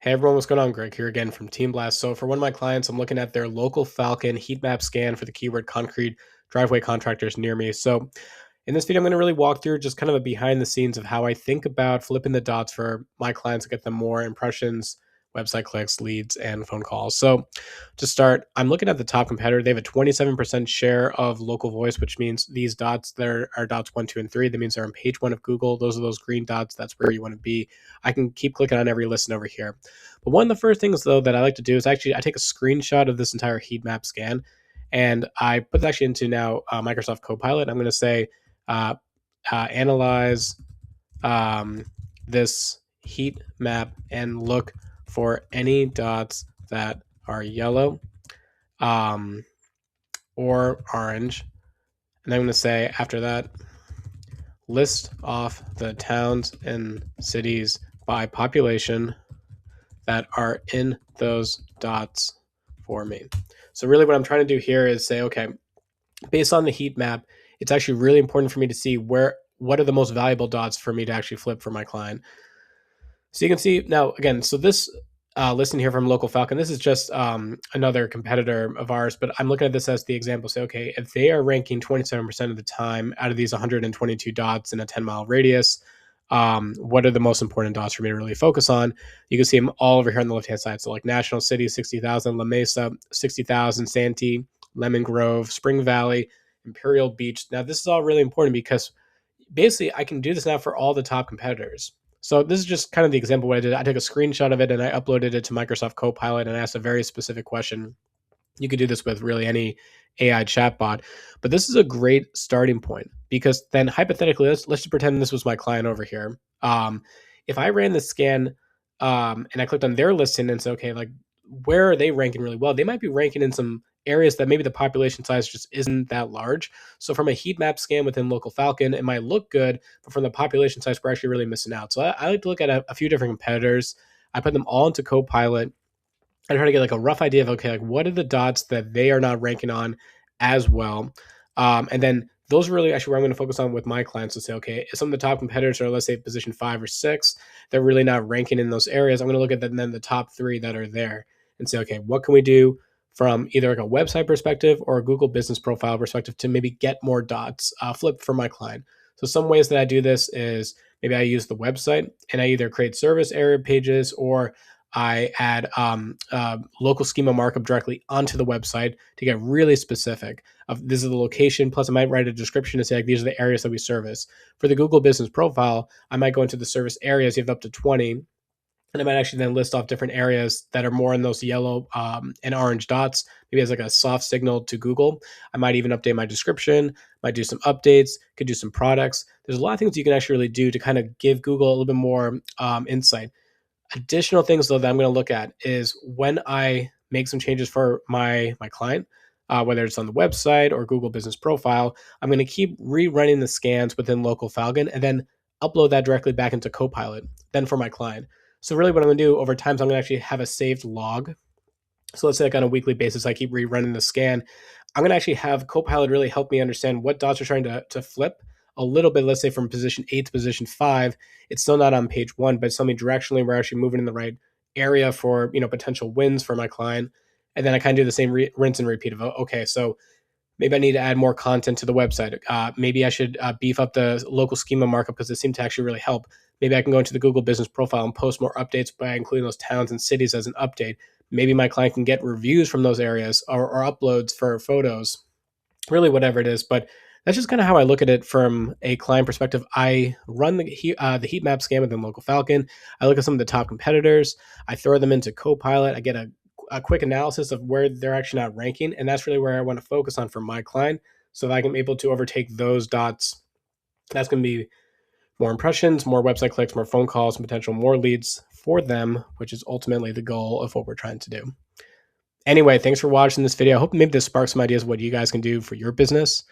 Hey everyone, what's going on? Greg here again from Team Blast. So for one of my clients, I'm looking at their local Falcon heat map scan for the keyword concrete driveway contractors near me. So in this video, I'm going to really walk through just kind of a behind the scenes of how I think about flipping the dots for my clients to get them more impressions, website clicks, leads, and phone calls. So to start, I'm looking at the top competitor. They have a 27% share of local voice, which means these dots there are dots 1, 2, and 3. That means they're on page 1 of Google. Those are those green dots. That's where you want to be. I can keep clicking on every listen over here. But one of the first things though that I like to do is actually I take a screenshot of this entire heat map scan, and I put it actually into now Microsoft CoPilot. I'm going to say uh, analyze um, this heat map and look for any dots that are yellow um, or orange. And I'm going to say after that, list off the towns and cities by population that are in those dots for me. So really what I'm trying to do here is say, okay, based on the heat map, it's actually really important for me to see what are the most valuable dots for me to actually flip for my client. So you can see now again, so this listing here from Local Falcon, this is just another competitor of ours, but I'm looking at this as the example. Say, okay, if they are ranking 27% of the time out of these 122 dots in a 10-mile radius, what are the most important dots for me to really focus on? You can see them all over here on the left-hand side. So like National City, 60,000, La Mesa, 60,000, Santee, Lemon Grove, Spring Valley, Imperial Beach. Now, this is all really important because basically I can do this now for all the top competitors. So this is just kind of the example what I did. I took a screenshot of it and I uploaded it to Microsoft Copilot and asked a very specific question. You could do this with really any AI chatbot, but this is a great starting point because then hypothetically, let's just pretend this was my client over here. If I ran the scan and I clicked on their listing and said, okay, like where are they ranking really well? They might be ranking in some areas that maybe the population size just isn't that large. So from a heat map scan within Local Falcon, it might look good, but from the population size, we're actually really missing out. So I like to look at a few different competitors. I put them all into Copilot. I try to get like a rough idea of okay, like what are the dots that they are not ranking on as well, and then those are really actually where I'm going to focus on with my clients to say, okay, some of the top competitors are let's say position 5 or 6, they're really not ranking in those areas. I'm going to look at then the top 3 that are there and say, okay, what can we do from either like a website perspective or a Google Business Profile perspective to maybe get more dots flipped for my client. So some ways that I do this is maybe I use the website and I either create service area pages or I add local schema markup directly onto the website to get really specific. Of this is the location. Plus, I might write a description to say like these are the areas that we service. For the Google Business Profile, I might go into the service areas. You have up to 20, and I might actually then list off different areas that are more in those yellow and orange dots, maybe as like a soft signal to Google. I might even update my description, might do some updates, could do some products. There's a lot of things you can actually really do to kind of give Google a little bit more insight. Additional things though that I'm going to look at is when I make some changes for my client, whether it's on the website or Google Business Profile, I'm going to keep rerunning the scans within Local Falcon and then upload that directly back into Copilot. Then for my client. So really, what I'm going to do over time is I'm going to actually have a saved log. So let's say like on a weekly basis, I keep rerunning the scan. I'm going to actually have Copilot really help me understand what dots are trying to flip a little bit. Let's say from position 8 to position 5, it's still not on page 1, but it's telling me directionally we're actually moving in the right area for potential wins for my client. And then I kind of do the same rinse and repeat of okay, so maybe I need to add more content to the website. Maybe I should beef up the local schema markup because it seemed to actually really help. Maybe I can go into the Google Business Profile and post more updates by including those towns and cities as an update. Maybe my client can get reviews from those areas or uploads for photos, really whatever it is. But that's just kind of how I look at it from a client perspective. I run the heat map scan within Local Falcon. I look at some of the top competitors. I throw them into Copilot. I get a quick analysis of where they're actually not ranking. And that's really where I want to focus on for my client so that I can be able to overtake those dots. That's going to be more impressions, more website clicks, more phone calls, and potential more leads for them, which is ultimately the goal of what we're trying to do. Anyway, thanks for watching this video. I hope maybe this sparks some ideas of what you guys can do for your business.